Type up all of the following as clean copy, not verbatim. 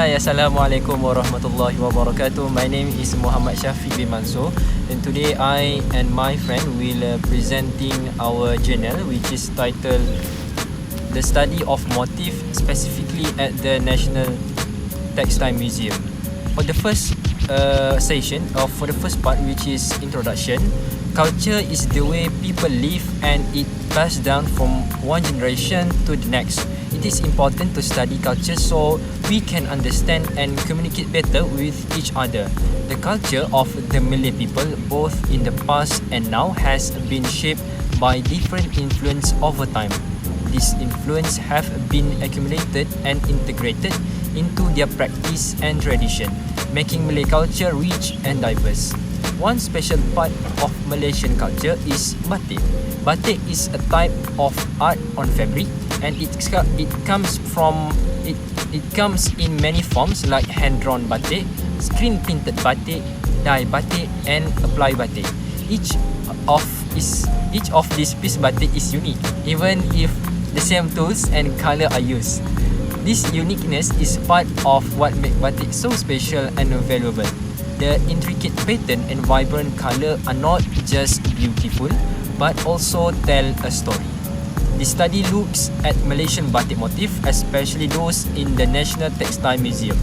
Hi, Assalamualaikum warahmatullahi wabarakatuh. My name is Muhammad Syafiq bin Mansur, and today I and my friend will presenting our journal, which is titled The Study of Motif, specifically at the National Textile Museum. For the first session, or for the first part, which is introduction, culture is the way people live and it passed down from one generation to the next. It is important to study culture so we can understand and communicate better with each other. The culture of the Malay people, both in the past and now, has been shaped by different influence over time. These influence have been accumulated and integrated into their practice and tradition, making Malay culture rich and diverse. One special part of Malaysian culture is batik. Batik is a type of art on fabric, and it comes in many forms like hand-drawn batik, screen-printed batik, dye batik, and apply batik. Each of these piece batik is unique, even if the same tools and color are used. This uniqueness is part of what makes batik so special and valuable. The intricate pattern and vibrant color are not just beautiful, but also tell a story. The study looks at Malaysian batik motif, especially those in the National Textile Museum.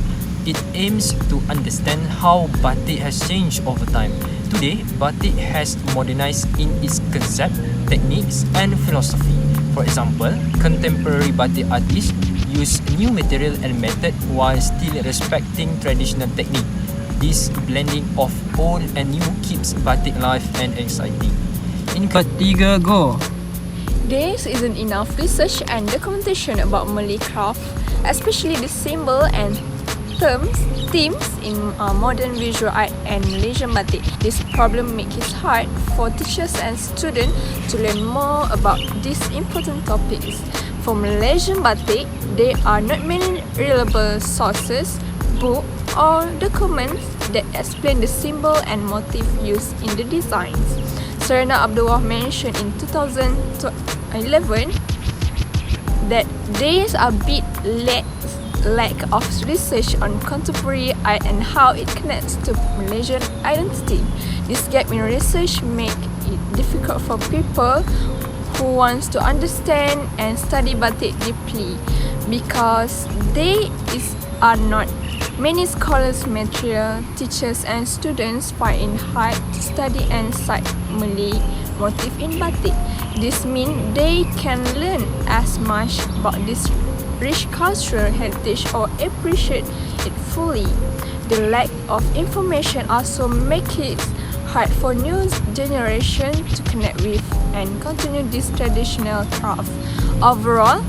It aims to understand how batik has changed over time. Today, batik has modernized in its concept, techniques, and philosophy. For example, contemporary batik artists use new material and method while still respecting traditional technique. This blending of old and new keeps batik alive and exciting. In part 3, go! There isn't enough research and documentation about Malay craft, especially the symbol and themes in modern visual art and Malaysian batik. This problem makes it hard for teachers and students to learn more about these important topics. For Malaysian batik, there are not many reliable sources, books, or documents that explain the symbol and motif used in the designs. Serena Abdullah mentioned in 2011 that there is a bit lack of research on contemporary art and how it connects to Malaysian identity. This gap in research makes it difficult for people who want to understand and study batik deeply, because there are not many scholars, material, teachers and students find it hard to study and cite Malay motif in batik. This means they can learn as much about this rich cultural heritage or appreciate it fully. The lack of information also makes it hard for new generation to connect with and continue this traditional craft. Overall,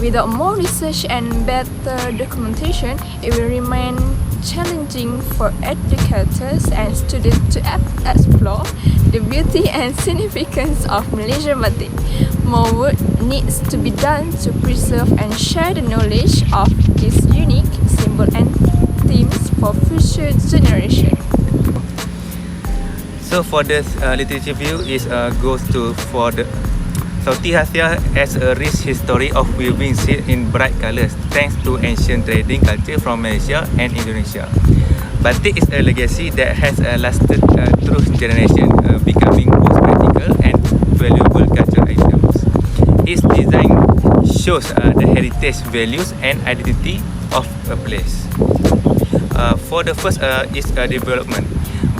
without more research and better documentation, it will remain challenging for educators and students to explore the beauty and significance of Malaysian batik. More work needs to be done to preserve and share the knowledge of this unique symbol and themes for future generations. So for the literature view is goes to for the Southeast Asia has a rich history of weaving silk in bright colours thanks to ancient trading culture from Malaysia and Indonesia. Batik is a legacy that has lasted through generations, becoming both practical and valuable cultural items. Its design shows the heritage, values and identity of a place. For the first is development.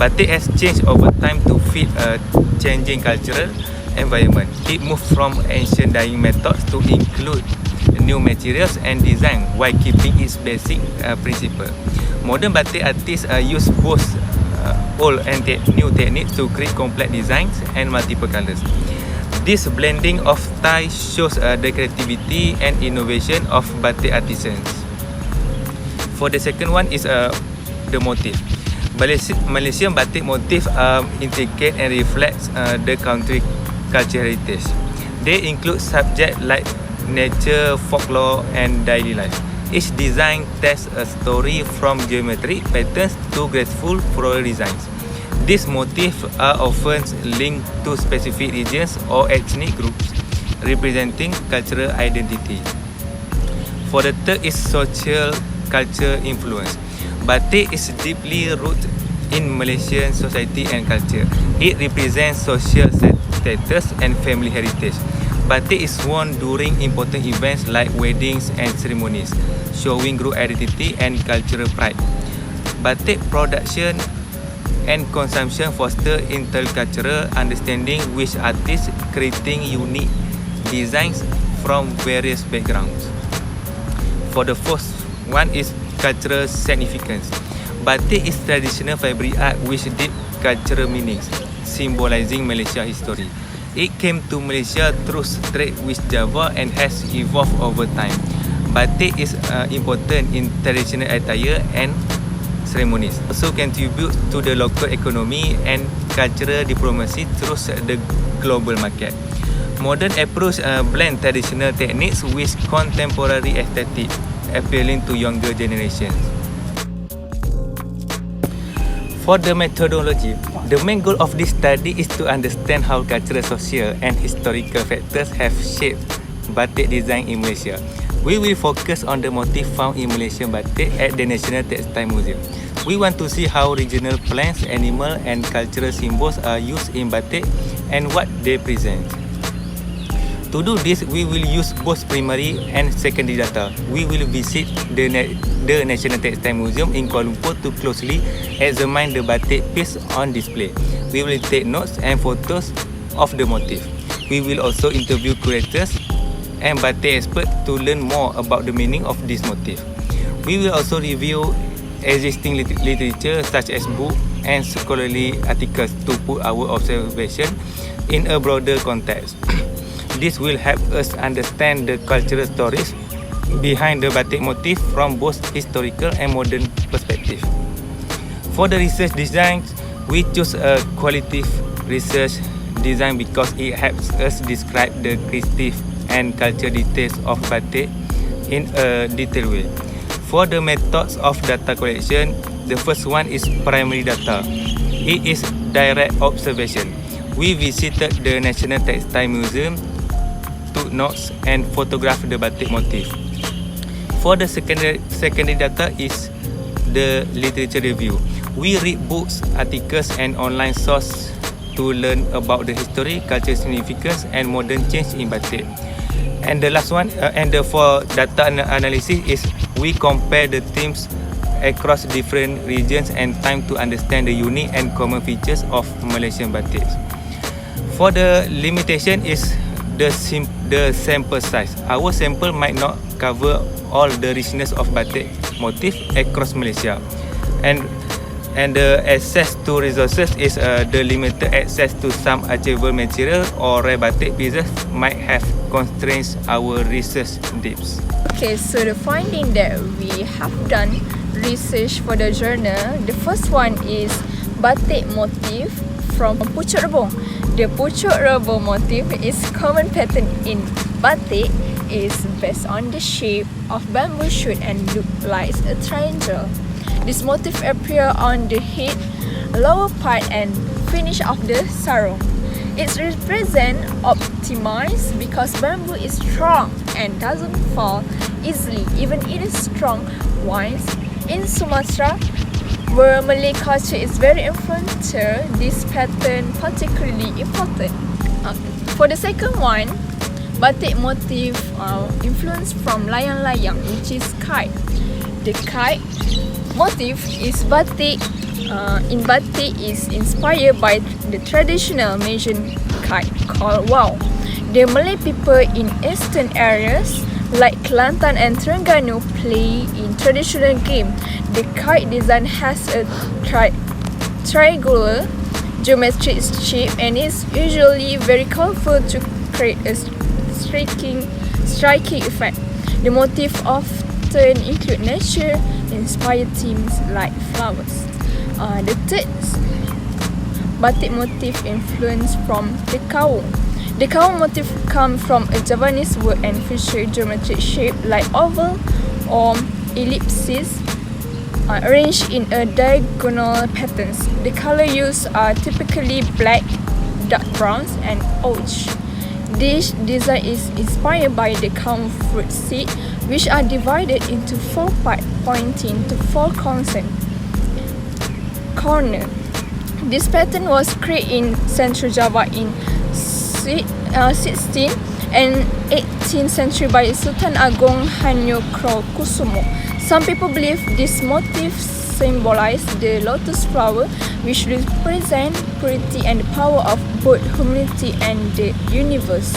Batik has changed over time to fit a changing cultural environment. It moved from ancient dyeing methods to include new materials and design while keeping its basic principle. Modern batik artists use both old and new techniques to create complex designs and multiple colors. This blending of styles shows the creativity and innovation of batik artisans. For the second one is the motif. Malaysian batik motif integrate and reflects the country culture heritage. They include subjects like nature, folklore and daily life. Each design tells a story from geometric patterns to graceful floral designs. These motifs are often linked to specific regions or ethnic groups, representing cultural identity. For the third is social culture influence. Batik is deeply rooted in Malaysian society and culture. It represents social status and family heritage. Batik is worn during important events like weddings and ceremonies, showing group identity and cultural pride. Batik production and consumption foster intercultural understanding with artists creating unique designs from various backgrounds. For the first one is cultural significance. Batik is traditional fabric art with deep cultural meanings, symbolizing Malaysia history. It came to Malaysia through trade with Java and has evolved over time. Batik is important in traditional attire and ceremonies. Also contribute to the local economy and cultural diplomacy through the global market. Modern approach blend traditional techniques with contemporary aesthetic, appealing to younger generations. For the methodology, the main goal of this study is to understand how cultural, social and historical factors have shaped batik design in Malaysia. We will focus on the motif found in Malaysian batik at the National Textile Museum. We want to see how regional plants, animal and cultural symbols are used in batik and what they present. To do this, we will use both primary and secondary data. We will visit the National Textile Museum in Kuala Lumpur to closely examine the batik piece on display. We will take notes and photos of the motif. We will also interview curators and batik experts to learn more about the meaning of this motif. We will also review existing literature such as books and scholarly articles to put our observation in a broader context. This will help us understand the cultural stories behind the batik motif from both historical and modern perspective. For the research design, we choose a qualitative research design because it helps us describe the creative and cultural details of batik in a detailed way. For the methods of data collection, the first one is primary data. It is direct observation. We visited the National Textile Museum, took notes and photographed the batik motif. For the secondary data is the literature review. We read books, articles and online sources to learn about the history, cultural significance and modern change in batik. And the last one, for data analysis is we compare the themes across different regions and time to understand the unique and common features of Malaysian batik. For the limitation is the sample size. Our sample might not cover all the richness of batik motif across Malaysia, and the access to resources is the limited access to some achievable material or rare batik pieces might have constraints our research depths. Okay, so the finding that we have done research for the journal, the first one is batik motif from pucuk rebung. The pucuk rebung motif is common pattern in batik is based on the shape of bamboo shoot and look like a triangle. This motif appear on the head, lower part and finish of the sarung. It's represent optimized because bamboo is strong and doesn't fall easily even it is strong. Once in Sumatra, where Malay culture is very influential, this pattern particularly important. For the second one, batik motif influence from layang-layang, which is kite. The kite motif is batik. In batik is inspired by the traditional Malaysian kite called wow. The Malay people in eastern areas like Kelantan and Terengganu play in traditional game. The kite design has a triangular geometric shape and is usually very colorful to create a striking effect. The motif often include nature-inspired themes like flowers. The third batik motif influence from the kaung. The kaung motif come from a Javanese word and feature geometric shape like oval or ellipses arranged in a diagonal patterns. The color used are typically black, dark browns and orange. This design is inspired by the kaung fruit seed which are divided into 4 parts pointing to 4 corners. This pattern was created in Central Java in 16th and 18th century by Sultan Agong Hanyokrokusumo. Some people believe this motif symbolizes the lotus flower, which represents purity and the power of both humanity and the universe.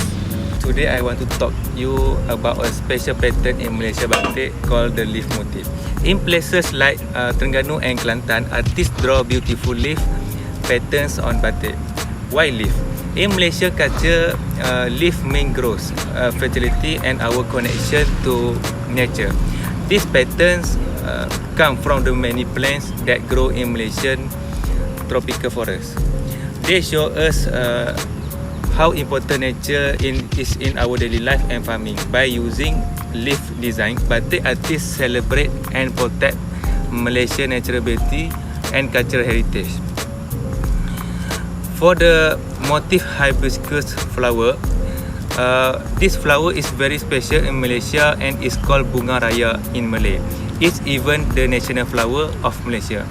Today I want to talk you about a special pattern in Malaysia batik called the leaf motif. In places like Terengganu and Kelantan, artists draw beautiful leaf patterns on batik. Why leaf? In Malaysia culture, leaf mean growth, fertility and our connection to nature. These patterns come from the many plants that grow in Malaysian tropical forest. They show us how important nature is in our daily life and farming. By using leaf design, batik artists celebrate and protect Malaysian natural beauty and cultural heritage. For the motif hibiscus flower, this flower is very special in Malaysia and is called bunga raya in Malay. It's even the national flower of Malaysia.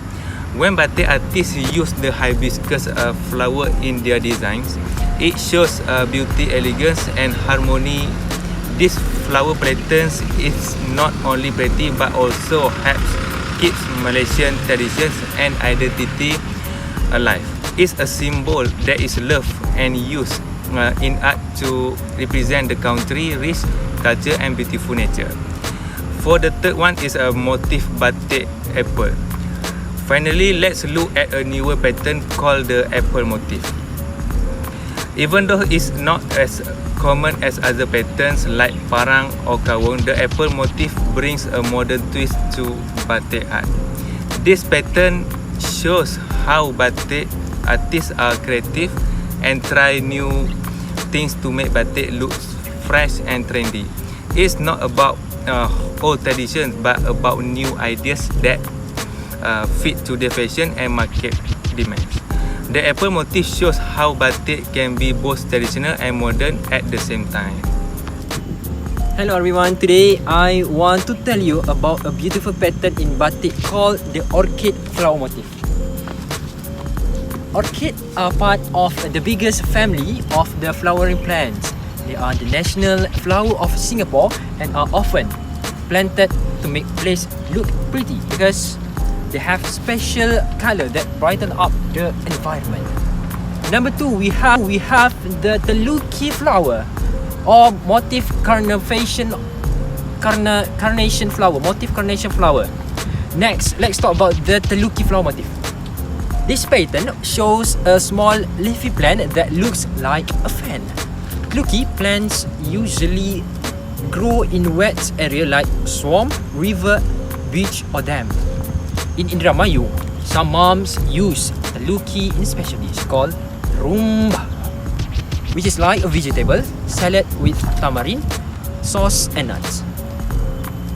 When batik artists use the hibiscus flower in their designs, it shows beauty, elegance and harmony. This flower patterns is not only pretty but also helps keep Malaysian traditions and identity alive. It's a symbol that is loved and used in art to represent the country, rich culture and beautiful nature. For the third one is a motif batik apple. Finally, let's look at a newer pattern called the apple motif. Even though it's not as common as other patterns like parang or kawung, the apple motif brings a modern twist to batik art. This pattern shows how batik artists are creative and try new things to make batik look fresh and trendy. It's not about old traditions but about new ideas that fit to the fashion and market demands. The apple motif shows how batik can be both traditional and modern at the same time. Hello everyone, today I want to tell you about a beautiful pattern in batik called the orchid flower motif. Orchids are part of the biggest family of the flowering plants. They are the national flower of Singapore and are often planted to make place look pretty because they have special color that brighten up the environment. Number 2, we have the Teluki flower or motif carnation flower. Motif carnation flower. Next, let's talk about the Teluki flower motif. This pattern shows a small leafy plant that looks like a fan. Teluki plants usually grow in wet area like swamp, river, beach or dam. In Indramayu, some moms use Teluki in special dish called rumba, which is like a vegetable salad with tamarind, sauce and nuts.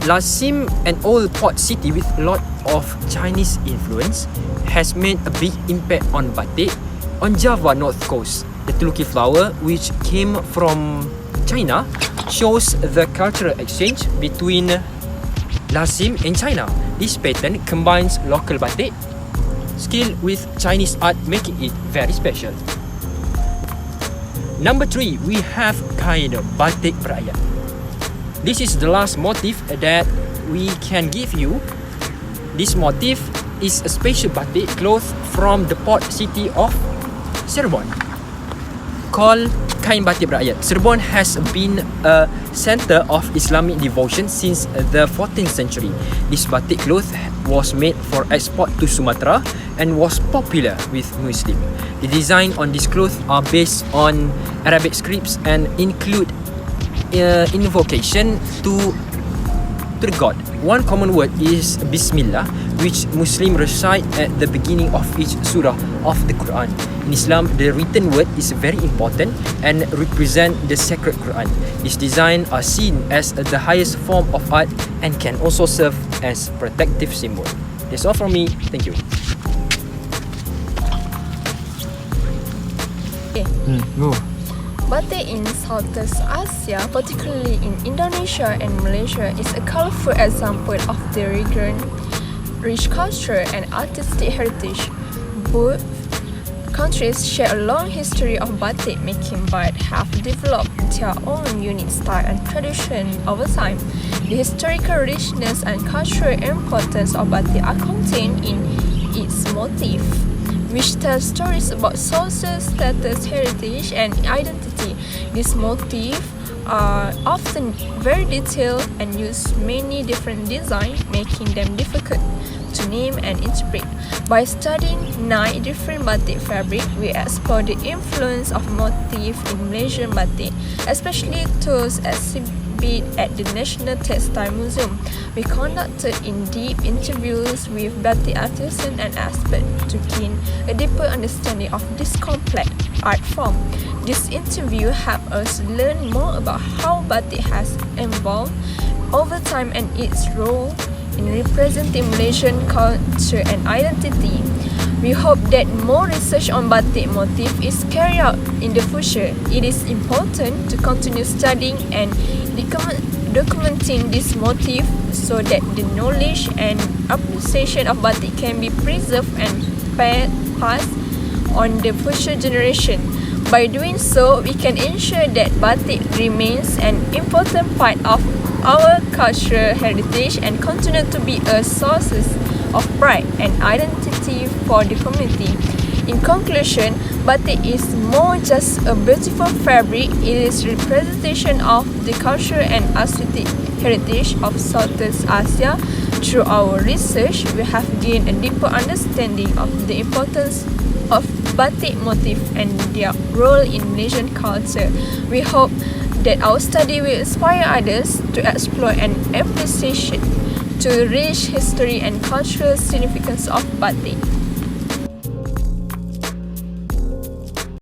Lasim, an old port city with a lot of Chinese influence, has made a big impact on batik. On Java North Coast, the Teluki flower, which came from China, shows the cultural exchange between Lasim and China. This pattern combines local batik skill with Chinese art, making it very special. Number 3, we have kain batik berakyat. This is the last motif that we can give you. This motif is a special batik cloth from the port city of Cirebon called kain batik berakyat. Cirebon has been a center of Islamic devotion since the 14th century. This batik cloth was made for export to Sumatra and was popular with Muslims. The design on this cloth are based on Arabic scripts and include invocation to the God. One common word is Bismillah, which Muslims recite at the beginning of each surah of the Quran. In Islam, the written word is very important and represent the sacred Quran. These designs are seen as the highest form of art and can also serve as protective symbol. That's all from me. Thank you. Okay. Go. Batik in Southeast Asia, particularly in Indonesia and Malaysia, is a colorful example of the rich culture and artistic heritage. Both countries share a long history of batik making but have developed their own unique style and tradition over time. The historical richness and cultural importance of batik are contained in its motif, which tells stories about social status, heritage, and identity. These motifs are often very detailed and use many different designs, making them difficult to name and interpret. By studying 9 different batik fabrics, we explore the influence of motif in Malaysian batik, especially those exhibited at the National Textile Museum. We conducted in-depth interviews with batik artisans and experts to gain a deeper understanding of this complex art form. This interview helped us learn more about how batik has evolved over time and its role in representing Malaysian culture and identity. We hope that more research on batik motif is carried out in the future. It is important to continue studying and documenting this motif so that the knowledge and appreciation of batik can be preserved and passed on the future generation. By doing so, we can ensure that batik remains an important part of our cultural heritage and continue to be a source of pride and identity for the community. In conclusion, batik is more just a beautiful fabric. It is a representation of the culture and aesthetic heritage of Southeast Asia. Through our research, we have gained a deeper understanding of the importance of batik motif and their role in Malaysian culture. We hope that our study will inspire others to explore and appreciate the rich history and cultural significance of batik.